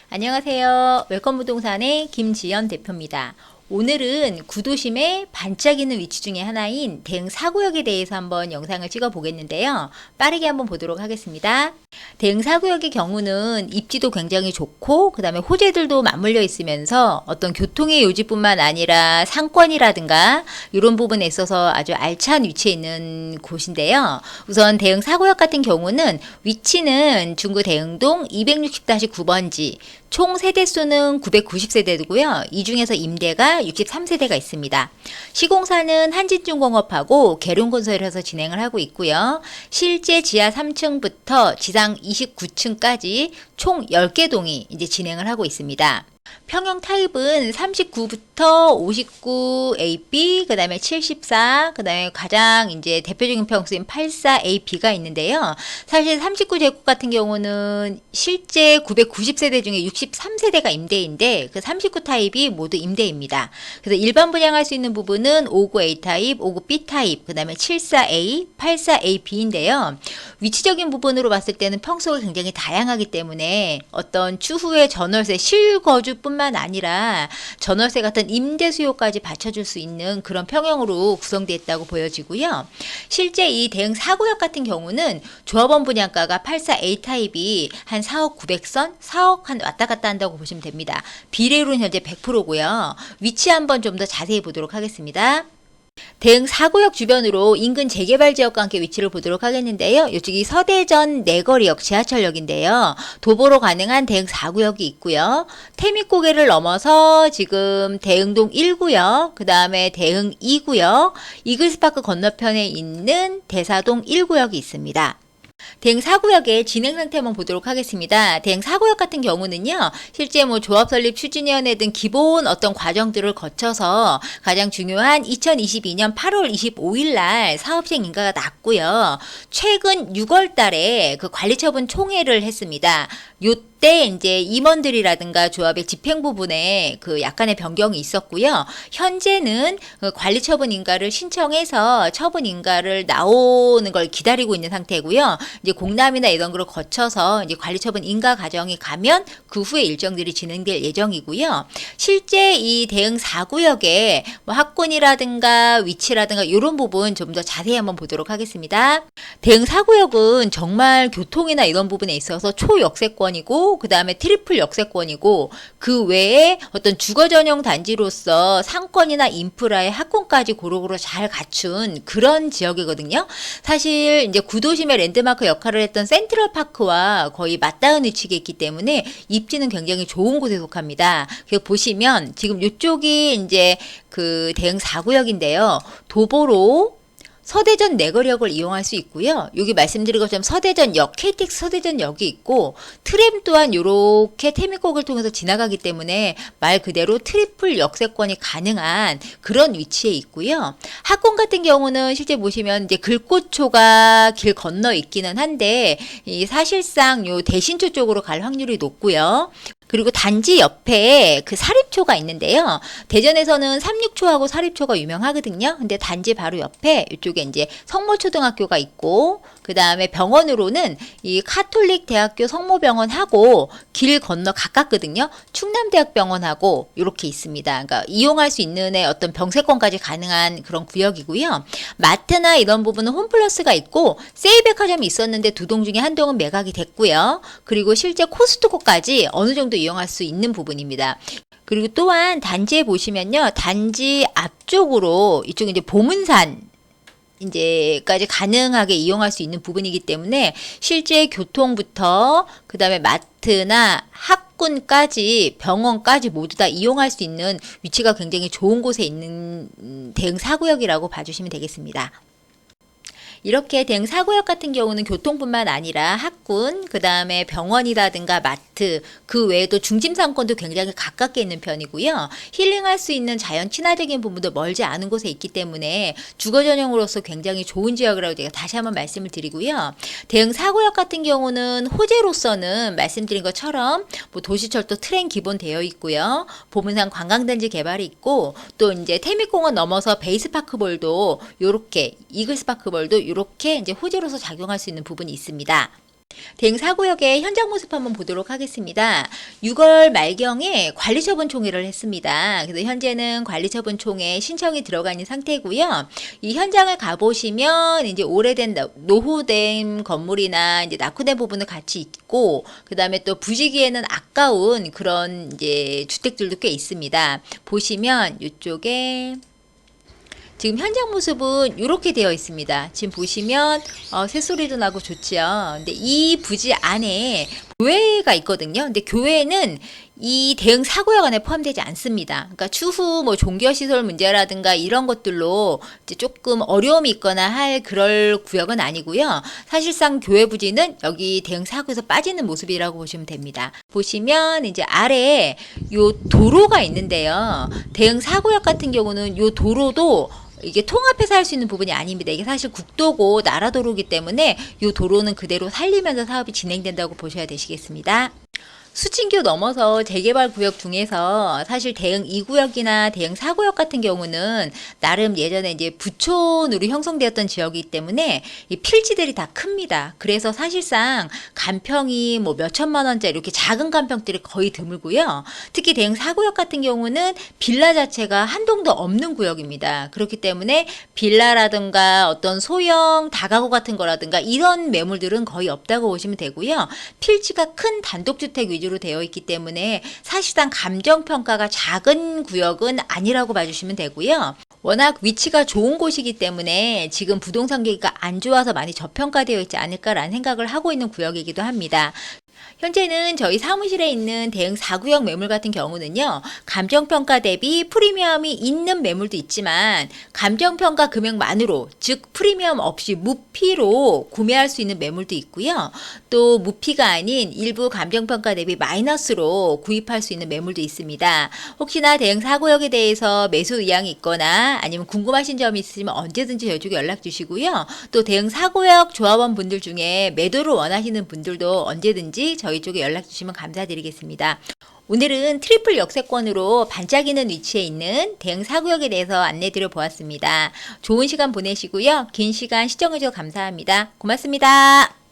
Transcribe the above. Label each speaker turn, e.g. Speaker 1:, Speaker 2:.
Speaker 1: 안녕하세요. 웰컴 부동산의 김지연 대표입니다. 오늘은 구도심의 반짝이는 위치 중에 하나인 대흥 4구역에 대해서 한번 영상을 찍어 보겠는데요. 빠르게 한번 보도록 하겠습니다. 대흥 4구역의 경우는 입지도 굉장히 좋고 그 다음에 호재들도 맞물려 있으면서 어떤 교통의 요지뿐만 아니라 상권이라든가 이런 부분에 있어서 아주 알찬 위치에 있는 곳인데요. 우선 대흥 4구역 같은 경우는 위치는 중구 대흥동 260-9번지, 총 세대수는 990세대고요. 이 중에서 임대가 63세대가 있습니다. 시공사는 한진중공업하고 계룡건설에서 진행을 하고 있고요. 실제 지하 3층부터 지상 29층까지 총 10개 동이 이제 진행을 하고 있습니다. 평형 타입은 39부터 59 AB, 그 다음에 74, 그 다음에 가장 이제 대표적인 평수인 84 AB가 있는데요. 사실 39제곱 같은 경우는 실제 990세대 중에 63세대가 임대인데 그 39 타입이 모두 임대입니다. 그래서 일반 분양할 수 있는 부분은 59A 타입, 59B 타입, 그 다음에 74A, 84AB인데요. 위치적인 부분으로 봤을 때는 평수가 굉장히 다양하기 때문에 어떤 추후에 전월세 실거주 뿐만 아니라 전월세 같은 임대 수요까지 받쳐줄 수 있는 그런 평형으로 구성되어 있다고 보여지고요. 실제 이 대흥 4구역 같은 경우는 조합원 분양가가 84A 타입이 한 4억 900선, 4억 한 왔다 갔다 한다고 보시면 됩니다. 비례율은 현재 100%고요. 위치 한번 좀 더 자세히 보도록 하겠습니다. 대흥 4구역 주변으로 인근 재개발 지역과 함께 위치를 보도록 하겠는데요. 이쪽이 서대전 내거리역 지하철역인데요. 도보로 가능한 대흥 4구역이 있고요. 태미고개를 넘어서 지금 대흥동 1구역, 그 다음에 대흥 2구역, 이글스파크 건너편에 있는 대사동 1구역이 있습니다. 대흥 4구역의 진행 상태 한번 보도록 하겠습니다. 대흥 4구역 같은 경우는요, 실제 조합 설립 추진위원회 등 기본 어떤 과정들을 거쳐서 가장 중요한 2022년 8월 25일 날 사업시행 인가가 났고요. 최근 6월 달에 그 관리처분 총회를 했습니다. 요때 이제 임원들이라든가 조합의 집행 부분에 그 약간의 변경이 있었고요. 현재는 그 관리처분 인가를 신청해서 처분 인가를 나오는 걸 기다리고 있는 상태고요. 이제 공람이나 이런 걸 거쳐서 이제 관리처분 인가 과정이 가면 그 후에 일정들이 진행될 예정이고요. 실제 이 대흥 4구역의 학군이라든가 위치라든가 이런 부분 좀 더 자세히 한번 보도록 하겠습니다. 대흥 4구역은 정말 교통이나 이런 부분에 있어서 초역세권이고 그 다음에 트리플 역세권이고 그 외에 어떤 주거 전용 단지로서 상권이나 인프라의 학군까지 고루고루 잘 갖춘 그런 지역이거든요. 사실 이제 구도심의 랜드마크 역할을 했던 센트럴파크와 거의 맞닿은 위치에 있기 때문에 입지는 굉장히 좋은 곳에 속합니다. 그래서 보시면 지금 이쪽이 이제 그 대흥 4구역인데요. 도보로 서대전 내거리역을 이용할 수 있고요. 여기 말씀드린 것처럼 서대전역, KTX 서대전역이 있고 트램 또한 이렇게 태미곡을 통해서 지나가기 때문에 말 그대로 트리플 역세권이 가능한 그런 위치에 있고요. 학군 같은 경우는 실제 보시면 이제 글꽃초가 길 건너 있기는 한데 이 사실상 요 대신초 쪽으로 갈 확률이 높고요. 그리고 단지 옆에 그 사립초가 있는데요. 대전에서는 삼육초하고 사립초가 유명하거든요. 근데 단지 바로 옆에 이쪽에 이제 성모초등학교가 있고 그 다음에 병원으로는 이 카톨릭 대학교 성모병원하고 길 건너 가깝거든요. 충남대학병원하고 이렇게 있습니다. 그러니까 이용할 수 있는 어떤 병세권까지 가능한 그런 구역이고요. 마트나 이런 부분은 홈플러스가 있고 세이백화점이 있었는데 두 동 중에 한 동은 매각이 됐고요. 그리고 실제 코스트코까지 어느 정도 이용할 수 있는 부분입니다. 그리고 또한 단지에 보시면요. 단지 앞쪽으로 이쪽 이제 보문산 이제까지 가능하게 이용할 수 있는 부분이기 때문에 실제 교통부터 그 다음에 마트나 학군까지 병원까지 모두 다 이용할 수 있는 위치가 굉장히 좋은 곳에 있는 대흥 4구역이라고 봐주시면 되겠습니다. 이렇게 대응 사구역 같은 경우는 교통뿐만 아니라 학군, 그 다음에 병원이라든가 마트, 그 외에도 중심 상권도 굉장히 가깝게 있는 편이고요. 힐링할 수 있는 자연 친화적인 부분도 멀지 않은 곳에 있기 때문에 주거 전용으로서 굉장히 좋은 지역이라고 제가 다시 한번 말씀을 드리고요. 대응 사구역 같은 경우는 호재로서는 말씀드린 것처럼 뭐 도시철도 트램 기본 되어 있고요. 보문산 관광단지 개발이 있고 또 이제 태미공원 넘어서 베이스파크볼도 요렇게 이글스파크볼도 요렇게 이제 호재로서 작용할 수 있는 부분이 있습니다. 대응 사구역의 현장 모습 한번 보도록 하겠습니다. 6월 말경에 관리처분 총회를 했습니다. 그래서 현재는 관리처분 총회 신청이 들어가 있는 상태고요. 이 현장을 가보시면 이제 오래된 노후된 건물이나 이제 낙후된 부분은 같이 있고, 그 다음에 또 부지기에는 아까운 그런 이제 주택들도 꽤 있습니다. 보시면 이쪽에 지금 현장 모습은 이렇게 되어 있습니다. 지금 보시면 새소리도 나고 좋지요. 근데 이 부지 안에 교회가 있거든요. 근데 교회는 이 대응 사구역 안에 포함되지 않습니다. 그러니까 추후 뭐 종교시설 문제라든가 이런 것들로 이제 조금 어려움이 있거나 할 그럴 구역은 아니고요. 사실상 교회 부지는 여기 대응 사구에서 빠지는 모습이라고 보시면 됩니다. 보시면 이제 아래에 요 도로가 있는데요. 대응 사구역 같은 경우는 요 도로도 이게 통합해서 할 수 있는 부분이 아닙니다. 이게 사실 국도고 나라도로이기 때문에 이 도로는 그대로 살리면서 사업이 진행된다고 보셔야 되시겠습니다. 수진교 넘어서 재개발 구역 중에서 사실 대응 2구역이나 대응 4구역 같은 경우는 나름 예전에 이제 부촌으로 형성되었던 지역이기 때문에 이 필지들이 다 큽니다. 그래서 사실상 간평이 뭐 몇천만 원짜리 이렇게 작은 간평들이 거의 드물고요. 특히 대응 4구역 같은 경우는 빌라 자체가 한 동도 없는 구역입니다. 그렇기 때문에 빌라라든가 어떤 소형 다가구 같은 거라든가 이런 매물들은 거의 없다고 보시면 되고요. 필지가 큰 단독주택 위주로 되어 있기 때문에 사실상 감정평가가 작은 구역은 아니라고 봐주시면 되고요. 워낙 위치가 좋은 곳이기 때문에 지금 부동산 경기가 안 좋아서 많이 저평가되어 있지 않을까라는 생각을 하고 있는 구역이기도 합니다. 현재는 저희 사무실에 있는 대응 4구역 매물 같은 경우는요. 감정평가 대비 프리미엄이 있는 매물도 있지만 감정평가 금액만으로 즉 프리미엄 없이 무피로 구매할 수 있는 매물도 있고요. 또 무피가 아닌 일부 감정평가 대비 마이너스로 구입할 수 있는 매물도 있습니다. 혹시나 대응 4구역에 대해서 매수 의향이 있거나 아니면 궁금하신 점이 있으시면 언제든지 저희 쪽에 연락 주시고요. 또 대응 4구역 조합원 분들 중에 매도를 원하시는 분들도 언제든지 저희 쪽에 연락 주시면 감사드리겠습니다. 오늘은 트리플 역세권으로 반짝이는 위치에 있는 대응 4구역에 대해서 안내 드려 보았습니다. 좋은 시간 보내시고요. 긴 시간 시청해 주셔서 감사합니다. 고맙습니다.